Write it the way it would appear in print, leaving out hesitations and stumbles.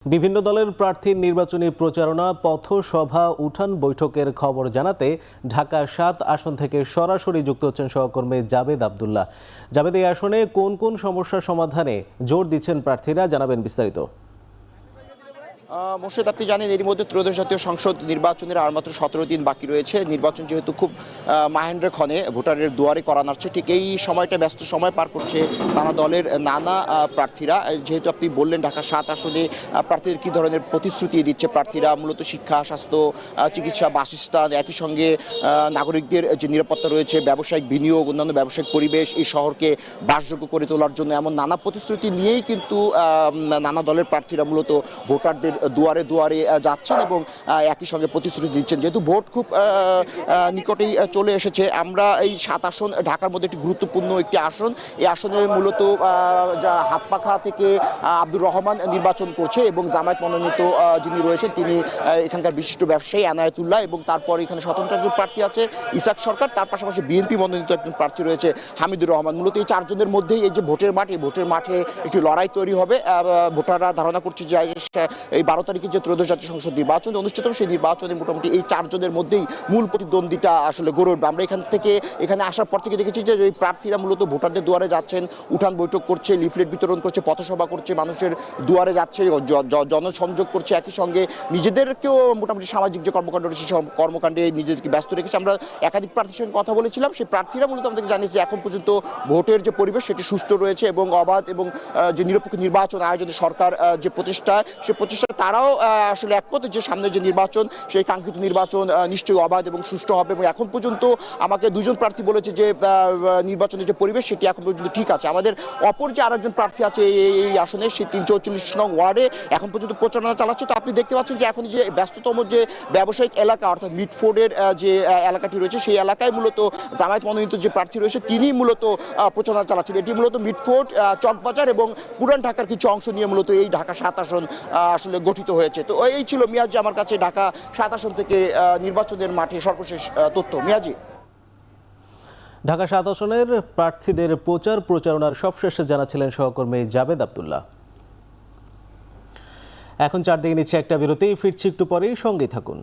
বিভিন্ন দলের প্রার্থীর নির্বাচনী প্রচারণা পথসভা উঠান বৈঠকের খবর জানাতে ঢাকা ৭ আসন থেকে সরাসরি যুক্ত হচ্ছেন সহকর্মী জাবেদ আব্দুল্লাহ। জাবেদ, এই আসনে কোন কোন সমস্যার সমাধানে জোর দিচ্ছেন প্রার্থীরা, জানাবেন বিস্তারিত। মোর্শেদ, আপনি জানেন এর মধ্যে ত্রয়োদশ জাতীয় সংসদ নির্বাচনের আর মাত্র 17 দিন বাকি রয়েছে। নির্বাচন যেহেতু খুব মাহেন্দ্র ক্ষণে ভোটারের দুয়ারে করা নাড়ছে, ঠিক এই সময়টা ব্যস্ত সময় পার করছে নানা দলের নানা প্রার্থীরা। যেহেতু আপনি বললেন ঢাকা ৭ আসনে প্রার্থীদের কী ধরনের প্রতিশ্রুতি দিচ্ছে প্রার্থীরা, মূলত শিক্ষা, স্বাস্থ্য, চিকিৎসা, বাসস্থান, একই সঙ্গে নাগরিকদের যে নিরাপত্তা রয়েছে, ব্যবসায়িক বিনিয়োগ, অন্যান্য ব্যবসায়িক পরিবেশ, এই শহরকে বাসযোগ্য করে তোলার জন্য এমন নানা প্রতিশ্রুতি নিয়েই কিন্তু নানা দলের প্রার্থীরা মূলত ভোটারদের দুয়ারে দুয়ারে যাচ্ছেন এবং একই সঙ্গে প্রতিশ্রুতি দিচ্ছেন। যেহেতু ভোট খুব নিকটেই চলে এসেছে, আমরা এই ৭ আসন ঢাকার মধ্যে একটি গুরুত্বপূর্ণ একটি আসন। এই আসনে মূলত হাতপাখা থেকে আব্দুর রহমান নির্বাচন করছে এবং জামায়াত মনোনীত যিনি রয়েছেন তিনি এখানকার বিশিষ্ট ব্যবসায়ী এনায়েতুল্লাহ, এবং তারপর এখানে স্বতন্ত্র একজন প্রার্থী আছে ইসাক সরকার, তার পাশাপাশি বিএনপি মনোনীত একজন প্রার্থী রয়েছে হামিদুর রহমান। মূলত এই চারজনের মধ্যেই এই যে ভোটের মাঠ, এই ভোটের মাঠে একটি লড়াই তৈরি হবে। ভোটাররা ধারণা করছে যে এই 12 তারিখে যে ত্রয়োদশ জাতীয় সংসদ নির্বাচন অনুষ্ঠিত হবে, সেই নির্বাচনে মোটামুটি এই চারজনের মধ্যেই মূল প্রতিদ্বন্দ্বিতা আসলে গড়ে উঠবে। আমরা এখানে আসার পর থেকে দেখেছি যে এই প্রার্থীরা মূলত ভোটারদের দুয়ারে যাচ্ছেন, উঠান বৈঠক করছে, লিফলেট বিতরণ করছে, পথসভা করছে, মানুষের দুয়ারে যাচ্ছে, জনসংযোগ করছে, একই সঙ্গে নিজেদেরকেও মোটামুটি সামাজিক যে কর্মকাণ্ড রয়েছে কর্মকাণ্ডে নিজেদেরকে ব্যস্ত রেখেছে। আমরা একাধিক প্রার্থীর সঙ্গে কথা বলেছিলাম, সেই প্রার্থীরা মূলত আমাদেরকে জানিয়েছে এখন পর্যন্ত ভোটের যে পরিবেশ সেটি সুস্থ রয়েছে এবং অবাধ এবং যে নিরপেক্ষ নির্বাচন আয়োজনে সরকার যে প্রচেষ্টা, সে প্রচেষ্টা তারাও আসলে একমত যে সামনের যে নির্বাচন, সেই কাঙ্ক্ষিত নির্বাচন নিশ্চয়ই অবাধ এবং সুষ্ঠু হবে। এবং এখন পর্যন্ত আমাকে দুজন প্রার্থী বলেছে যে নির্বাচনের যে পরিবেশ সেটি এখন পর্যন্ত ঠিক আছে। আমাদের অপর যে আরেকজন প্রার্থী আছে এই আসনে, সেই 344 নং ওয়ার্ডে এখন পর্যন্ত প্রচারণা চালাচ্ছে। তো আপনি দেখতে পাচ্ছেন যে এখন যে ব্যস্ততম যে ব্যবসায়িক এলাকা অর্থাৎ মিটফোর্ডের যে এলাকাটি রয়েছে, সেই এলাকায় মূলত জামায়াত মনোনীত যে প্রার্থী রয়েছে তিনি মূলত প্রচারণা চালাচ্ছেন। এটি মূলত মিটফোর্ড, চকবাজার এবং পুরান ঢাকার কিছু অংশ নিয়ে মূলত এই ঢাকা ৭ আসন আসলে গঠিত হয়েছে। তো এই ছিল মিয়াজি আমার কাছে ঢাকা ৭ আসন থেকে নির্বাচনের মাঠে সর্বশেষ তথ্য। মিয়াজি। ঢাকা ৭ আসনের প্রার্থীদের প্রচারণার সবশেষে জানাচ্ছিলেন সহকর্মী জাবেদ আব্দুল্লাহ। এখন চারদিকে নিচ্ছে একটা বিরতি, ফিরছি একটু পরেই, সঙ্গেই থাকুন।